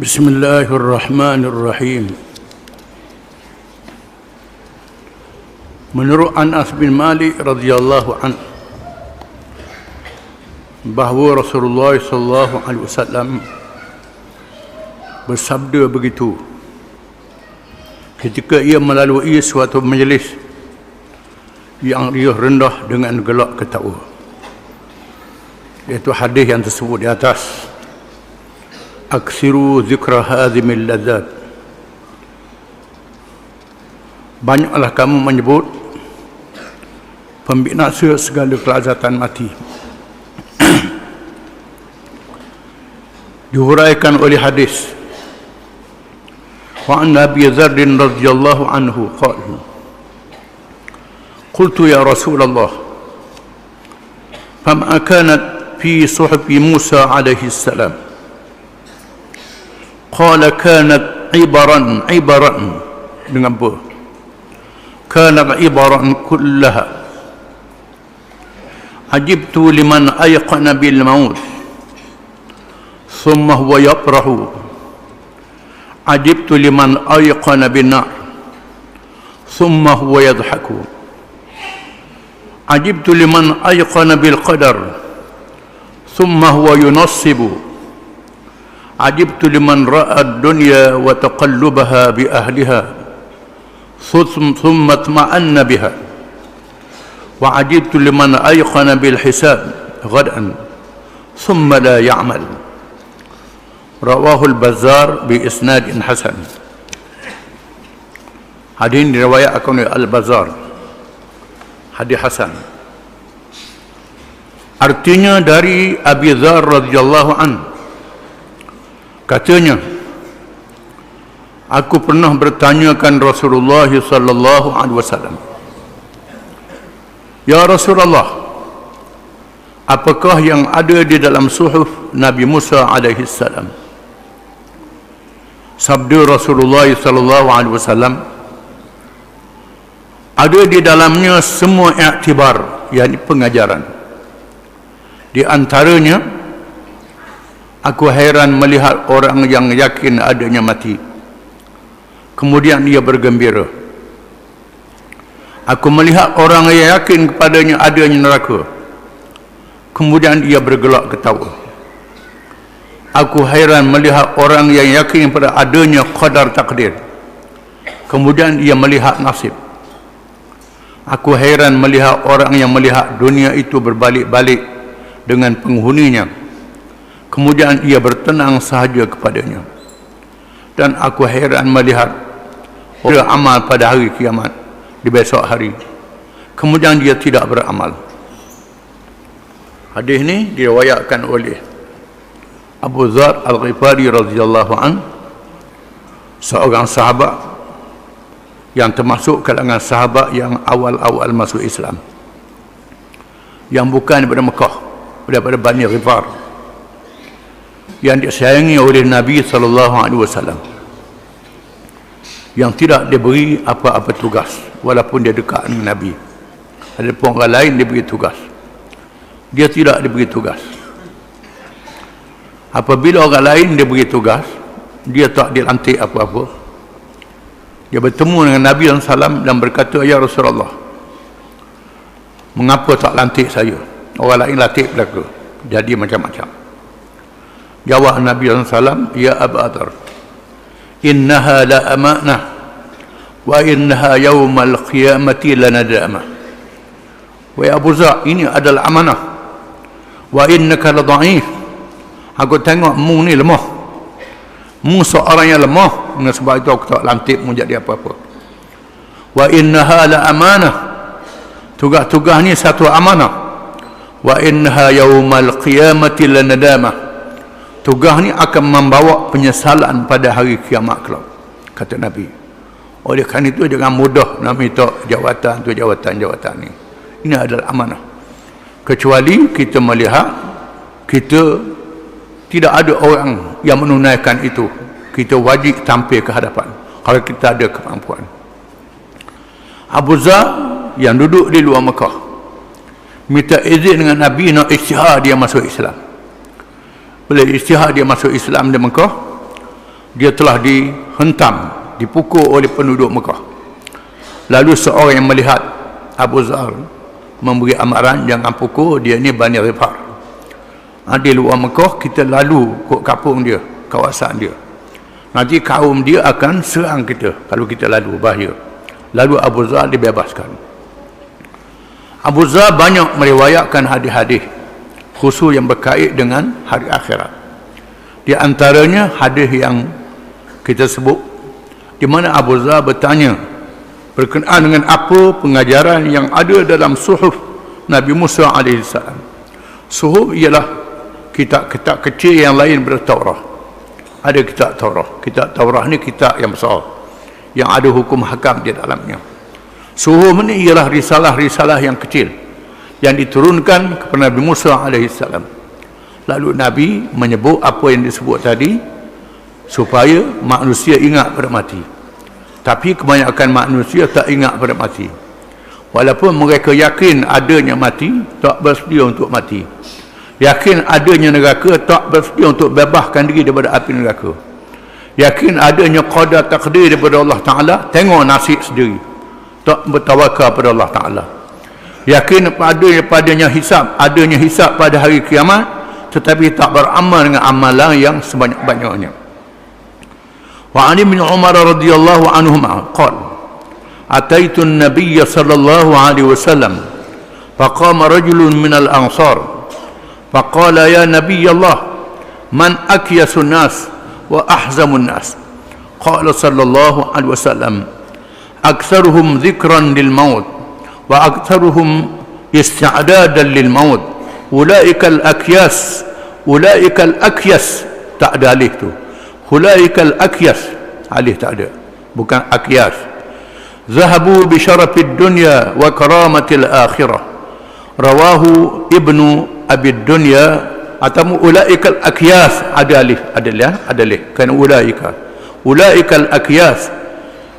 Bismillahirrahmanirrahim. Menurut Anas bin Malik radhiyallahu an, bahawa Rasulullah sallallahu alaihi wasallam bersabda begitu ketika ia melalui suatu majlis yang riuh rendah dengan gelak ketawa, iaitu hadis yang tersebut di atas. Aksiru zikra hazimil ladzat, banyaklah kamu menyebut pembinasa segala kelazatan mati. Dihuraikan oleh hadis wa an Abi Dzar radhiyallahu anhu qala qultu ya Rasulullah fama kanat fi suhbi Musa alaihi salam qala kanat ibaran dengan apa? Kanat ibaran kullaha ajibtu liman ayqana bil maut thumma huwa yaprahu ajibtu liman ayqana bin nar thumma huwa yadhaku ajibtu liman ayqana bil qadar thumma huwa yunassibu ajibtu liman ra'a ad-dunya wa taqallubaha bi ahliha thumma tma'anna biha wa ajibtu liman ayqana bil hisab ghadan thumma la ya'mal. Rawahu al-Bazzar bi isnadin hasan. Hadis ini diriwayatkan oleh Al-Bazzar, hadis hasan. Artinya dari Abi Dzar radhiyallahu anhu, katanya, aku pernah bertanyakan Rasulullah sallallahu alaihi wasallam, ya Rasulullah, apakah yang ada di dalam suhuf Nabi Musa alaihi salam? Sabda Rasulullah sallallahu alaihi wasallam, ada di dalamnya semua iktibar, yakni pengajaran. Di antaranya, aku heran melihat orang yang yakin adanya mati, kemudian ia bergembira. Aku melihat orang yang yakin kepadanya adanya neraka, kemudian ia bergelak ketawa. Aku heran melihat orang yang yakin pada adanya qadar takdir, kemudian ia melihat nasib. Aku heran melihat orang yang melihat dunia itu berbalik-balik dengan penghuninya, kemudian ia bertenang sahaja kepadanya. Dan aku heran melihat orang amal pada hari kiamat, di besok hari, kemudian dia tidak beramal. Hadis ini diriwayatkan oleh Abu Dzar Al-Ghifari radhiyallahu an, seorang sahabat yang termasuk kalangan sahabat yang awal-awal masuk Islam, yang bukan daripada Mekah, daripada Bani Ghifar, yang disayangi oleh Nabi SAW, yang tidak diberi apa-apa tugas walaupun dia dekat dengan Nabi. Ada pun orang lain diberi tugas, dia tidak diberi tugas. Apabila orang lain diberi tugas, dia tak dilantik apa-apa. Dia bertemu dengan Nabi SAW dan berkata, ya Rasulullah, mengapa tak lantik saya? Orang lain lantik belaka. Jadi macam-macam. Jawab Nabi SAW, ya Abu Dzar, innaha la amanah wa innaha yawmal qiyamati la nadamah. Wahai Abu Dzar, ini adalah amanah, wa innaka la dha'if. Aku tengok mu ni lemah, mu seorang yang lemah, dengan sebab itu aku tak lantik mu jadi apa-apa. Wa innaha la amanah, tugas-tugas ni satu amanah. Wa innaha yawmal qiyamati la nadamah, tugas ni akan membawa penyesalan pada hari kiamat kelak, kata Nabi. Oleh kerana itu jangan mudah nak minta jawatan tu jawatan ni. Ini adalah amanah. Kecuali kita melihat kita tidak ada orang yang menunaikan itu, kita wajib tampil ke hadapan kalau kita ada kemampuan. Abu Dzar yang duduk di luar Mekah minta izin dengan Nabi nak isytihar dia masuk Islam. Bila isytihar dia masuk Islam di Mekah, dia telah dihentam, dipukul oleh penduduk Mekah. Lalu seorang yang melihat Abu Zar memberi amaran, jangan pukul dia ni Bani Ghifar. Di luar Mekah, kita lalu ke kampung dia, kawasan dia, nanti kaum dia akan serang kita kalau kita lalu, bahaya. Lalu Abu Zar dibebaskan. Abu Zar banyak meriwayatkan hadis-hadis khusus yang berkait dengan hari akhirat. Di antaranya hadis yang kita sebut, di mana Abu Zar bertanya berkenaan dengan apa pengajaran yang ada dalam suhuf Nabi Musa AS. Suhuf ialah kitab-kitab kecil yang lain bertaurah. Ada kitab Taurah. Kitab Taurah ni kitab yang besar, yang ada hukum hakam di dalamnya. Suhuf ni ialah risalah-risalah yang kecil yang diturunkan kepada Nabi Musa AS. Lalu Nabi menyebut apa yang disebut tadi supaya manusia ingat pada mati. Tapi kebanyakan manusia tak ingat pada mati. Walaupun mereka yakin adanya mati, tak bersedia untuk mati. Yakin adanya neraka, tak bersedia untuk bebaskan diri daripada api neraka. Yakin adanya qadar takdir daripada Allah Ta'ala, tengok nasib sendiri, tak bertawakal pada Allah Ta'ala. Yakin adanya hisab, adanya hisab pada hari kiamat, tetapi tak beramal dengan amalan yang sebanyak-banyaknya. Wa Ali bin Umar radhiyallahu anhuma qala ataitu an-nabiy sallallahu alaihi wasallam faqama rajulun min al-ansar faqala ya nabiy Allah man akyasun nas wa ahzamun nas qala sallallahu alaihi wasallam aktsaruhum dhikran lil maut wa aktsaruhum isti'dadan lil maut ulaika al-akyas tak ada alif tu, ulaika al-akyas, alif tak ada, bukan akyas. Zahabu bi syarafid dunya wa karamatil akhirah, rawahu Ibnu Abi Dunya. Atau ulaika al-akyas, ada alif, ada alif, kan ulaika al-akyas.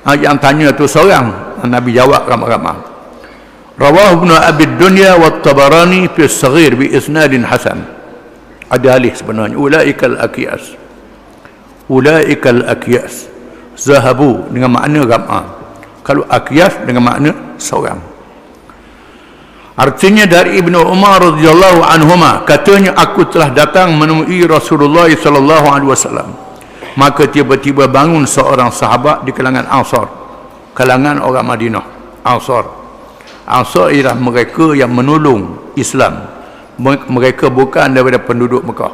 Yang tanya tu seorang, Nabi jawab ramai-ramai. Rawahu Ibnu Abi Dunya wa Tabarani fi as-Saghir bi isnadin hasan. Ada alif sebenarnya, ulaika al-akyas. Ulaika al-akyas, zahabu dengan makna ramai, kalau akyas dengan makna seorang. Artinya dari Ibnu Umar radhiyallahu anhuma, katanya aku telah datang menemui Rasulullah sallallahu alaihi wasallam, maka tiba-tiba bangun seorang sahabat di kalangan Ansar, kalangan orang Madinah. Ansar ialah mereka yang menolong Islam, mereka bukan daripada penduduk Mekah.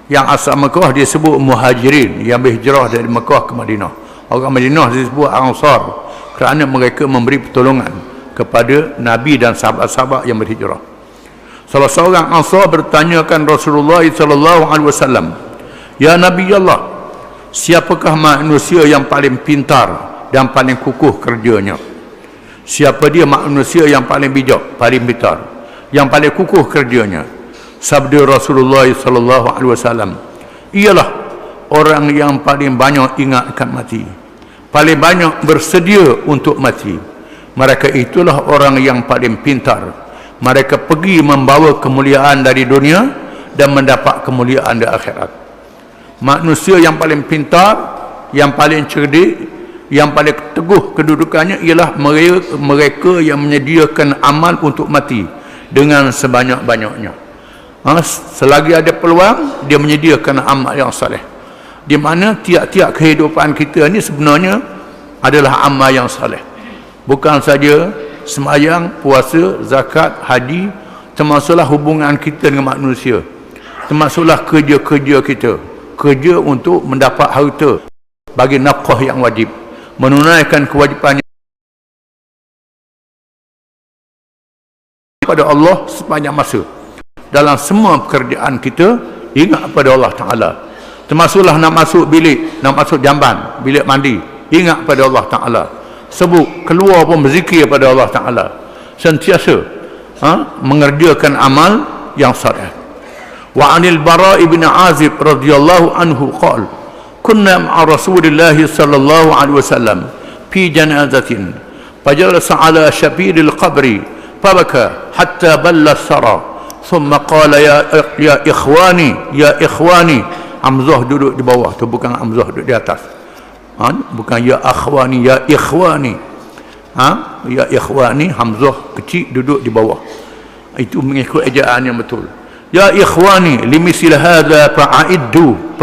Yang asal Mekah disebut Muhajirin, yang berhijrah dari Mekah ke Madinah. Orang Madinah disebut Ansar kerana mereka memberi pertolongan kepada Nabi dan sahabat-sahabat yang berhijrah. Salah seorang Ansar bertanyakan Rasulullah sallallahu alaihi wasallam, "Ya Nabi Allah, siapakah manusia yang paling pintar dan paling kukuh kerjanya?" Siapa dia manusia yang paling bijak, paling pintar, yang paling kukuh kerjanya? Sabda Rasulullah sallallahu alaihi wasallam, ialah orang yang paling banyak ingatkan mati, paling banyak bersedia untuk mati. Mereka itulah orang yang paling pintar. Mereka pergi membawa kemuliaan dari dunia dan mendapat kemuliaan di akhirat. Manusia yang paling pintar, yang paling cerdik, yang paling teguh kedudukannya ialah mereka yang menyediakan amal untuk mati dengan sebanyak-banyaknya. Selagi ada peluang, dia menyediakan amal yang saleh, di mana tiap-tiap kehidupan kita ni sebenarnya adalah amal yang saleh. Bukan saja sembahyang, puasa, zakat, haji, termasuklah hubungan kita dengan manusia, termasuklah kerja-kerja kita, kerja untuk mendapat harta bagi nafkah yang wajib, menunaikan kewajipannya kepada Allah sepanjang masa. Dalam semua pekerjaan kita, ingat pada Allah Ta'ala. Termasuklah nak masuk bilik, nak masuk jamban, bilik mandi, ingat pada Allah Ta'ala. Sebut, keluar pun berzikir pada Allah Ta'ala. Sentiasa mengerjakan amal yang saleh. Wa anil Bara ibn Azib radhiyallahu anhu qala kunna ma'a Rasulillah sallallahu alaihi wasallam fi janazatin fajalasa ala syabiril qabri fabaka hatta balla sara ثم قال يا إخواني Hamzah duduk di bawah tu, bukan Hamzah duduk di atas. Bukan ya akhwani, ya ikhwani. Ya ikhwani, Hamzah kecil duduk di bawah. Itu mengikut ejaan yang betul. Ya ikhwani limisil hadza fa'iddu.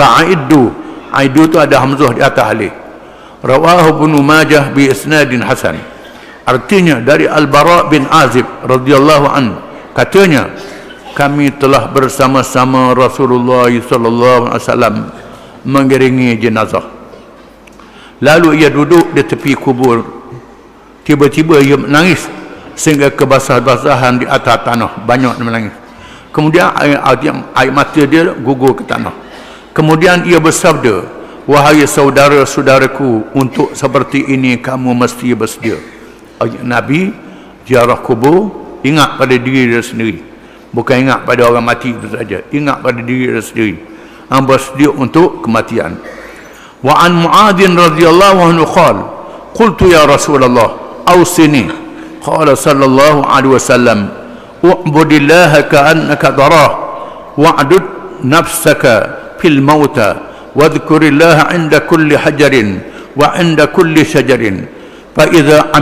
Aidu tu ada Hamzah di atas alif. Rawahu Ibnu Majah bi isnadin hasan. Artinya dari Al-Bara bin Azib radhiyallahu anhu, katanya kami telah bersama-sama Rasulullah sallallahu alaihi wasallam mengiringi jenazah. Lalu ia duduk di tepi kubur. Tiba-tiba ia menangis sehingga kebasah-basahan di atas tanah, banyak dia menangis. Kemudian air mata dia gugur ke tanah. Kemudian ia bersabda, wahai saudara-saudaraku, untuk seperti ini kamu mesti bersedia. Nabi ziarah kubur, ingat pada diri dia sendiri, bukan ingat pada orang mati itu saja, ingat pada diri dia sendiri, bersedia untuk kematian. Wa an Mu'adz radhiyallahu anhu qala qultu ya Rasulullah awsini, qala sallallahu alaihi wasallam u'budillaha ka'annaka tarah wa'dud nafsaka fil mauta wadhkurillaha 'inda kulli hajarin wa 'inda kulli shajarin فإذا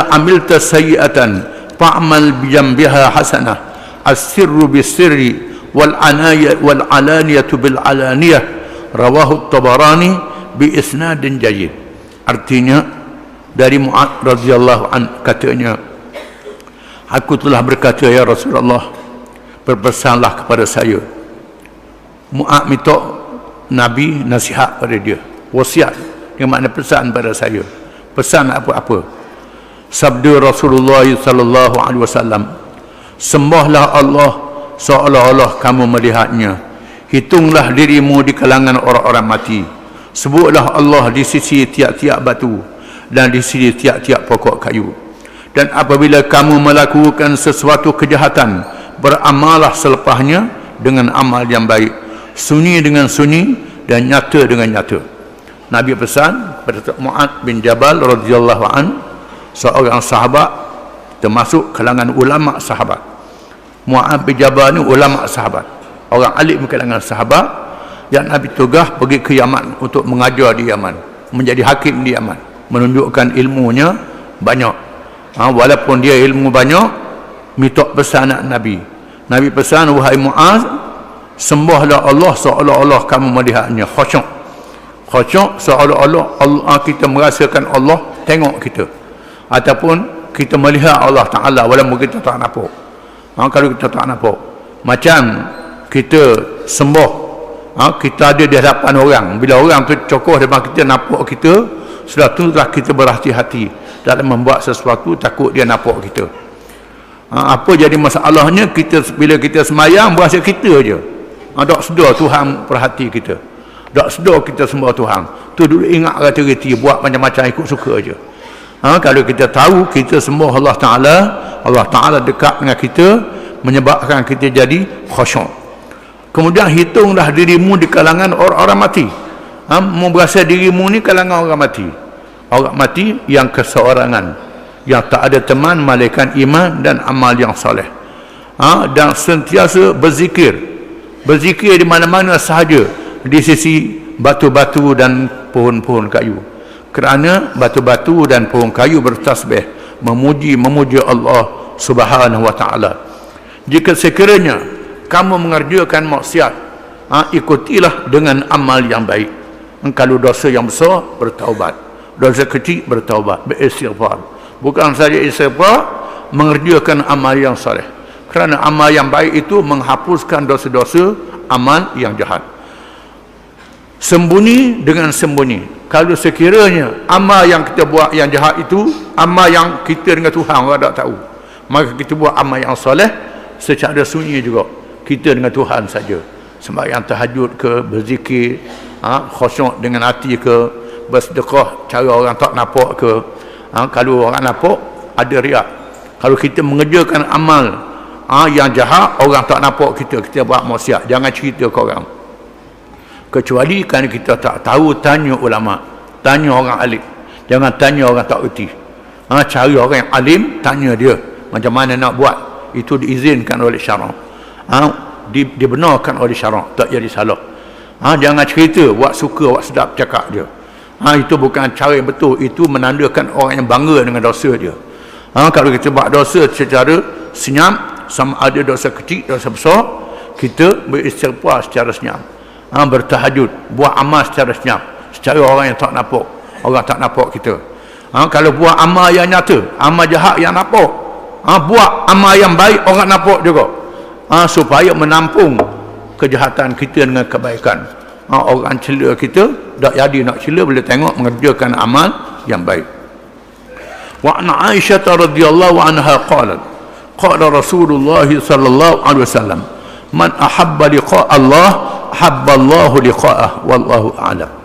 عملت سيئة فاعمل بجنبها حسنة السر بالسر والعلانية بالعلانية رواه الطبراني بإسناد جيد. Artinya dari Mu'adz radhiyallahu anhu, katanya, aku telah berkata ya Rasulullah, berpesanlah kepada saya. Mu'adz minta Nabi nasihat pada dia, wasiat, yang makna pesan pada saya. Pesan apa-apa. Sabda Rasulullah sallallahu alaihi wasallam, sembahlah Allah seolah-olah kamu melihatnya. Hitunglah dirimu di kalangan orang-orang mati. Sebutlah Allah di sisi tiap-tiap batu dan di sisi tiap-tiap pokok kayu. Dan apabila kamu melakukan sesuatu kejahatan, beramallah selepasnya dengan amal yang baik, sunyi dengan sunyi dan nyata dengan nyata. Nabi pesan pada Mu'adz bin Jabal radhiyallahu an, seorang sahabat termasuk kalangan ulama sahabat. Mu'adz bin Jabal ni ulama sahabat, orang alim kalangan sahabat yang Nabi tugas pergi ke Yaman untuk mengajar di Yaman, menjadi hakim di Yaman, menunjukkan ilmunya banyak. Walaupun dia ilmu banyak, minta pesan Nabi. Nabi pesan, wahai Mu'adz, sembahlah Allah seolah-olah kamu melihatnya. Khusyuk seolah-olah Allah, kita merasakan Allah tengok kita, ataupun kita melihat Allah Ta'ala walaupun kita tak nampak. Kalau kita tak nampak, macam kita sembah, kita ada di hadapan orang, bila orang tu cokoh depan kita, nampak kita, sudah tu dah kita berhati-hati dalam membuat sesuatu, takut dia nampak kita. Apa jadi masalahnya? Bila kita semayang, berasa kita je, tak sedar Tuhan perhati kita, tak sedar kita sembah Tuhan. Tu dulu ingat reti-reti, buat macam-macam ikut suka aja. Kalau kita tahu kita sembah Allah Ta'ala, Allah Ta'ala dekat dengan kita, menyebabkan kita jadi khusyuk. Kemudian hitunglah dirimu di kalangan orang-orang mati. Mu berasa dirimu ni kalangan orang mati. Orang mati yang keseorangan, yang tak ada teman malaikat iman dan amal yang soleh. Dan sentiasa berzikir di mana-mana sahaja, di sisi batu-batu dan pohon-pohon kayu. Kerana batu-batu dan pohon kayu bertasbih memuji Allah Subhanahu wa ta'ala. Jika sekiranya kamu mengerjakan maksiat, ikutilah dengan amal yang baik. Kalau dosa yang besar, bertaubat. Dosa kecil, bertaubat, beristighfar. Bukan saja istighfar, mengerjakan amal yang soleh. Kerana amal yang baik itu menghapuskan dosa-dosa amal yang jahat. Sembunyi dengan sembunyi. Kalau sekiranya amal yang kita buat yang jahat itu amal yang kita dengan Tuhan orang tak tahu, maka kita buat amal yang soleh secara sunyi juga, kita dengan Tuhan saja. Sembahyang tahajud ke, berzikir, khusyuk dengan hati ke, bersedekah cara orang tak nampak ke. Kalau orang nampak, ada riak. Kalau kita mengerjakan amal yang jahat, orang tak nampak kita buat maksiat, jangan cerita ke orang. Kecuali kerana kita tak tahu, tanya ulama, tanya orang alim, jangan tanya orang tak erti. Cari orang yang alim, tanya dia macam mana nak buat, itu diizinkan oleh syarak. dibenarkan oleh syarak, tak jadi salah. Jangan cerita buat suka, buat sedap cakap je. Itu bukan cara yang betul. Itu menandakan orang yang bangga dengan dosa dia. Kalau kita buat dosa secara senyap, sama ada dosa kecil, dosa besar, kita beristighfar secara senyap, bertahajud, buat amal secara senyap, secara orang yang tak nampak, orang tak nampak kita. Kalau buat amal yang nyata, amal jahat yang nampak, buat amal yang baik orang nampak juga, supaya menampung kejahatan kita dengan kebaikan. Orang cela kita tak jadi nak cela bila tengok mengerjakan amal yang baik. Wa an Aisyah radhiyallahu anha qalat qala Rasulullah sallallahu alaihi wasallam man ahabba liqa Allah habba Allah liqa'ah wallahu a'lam.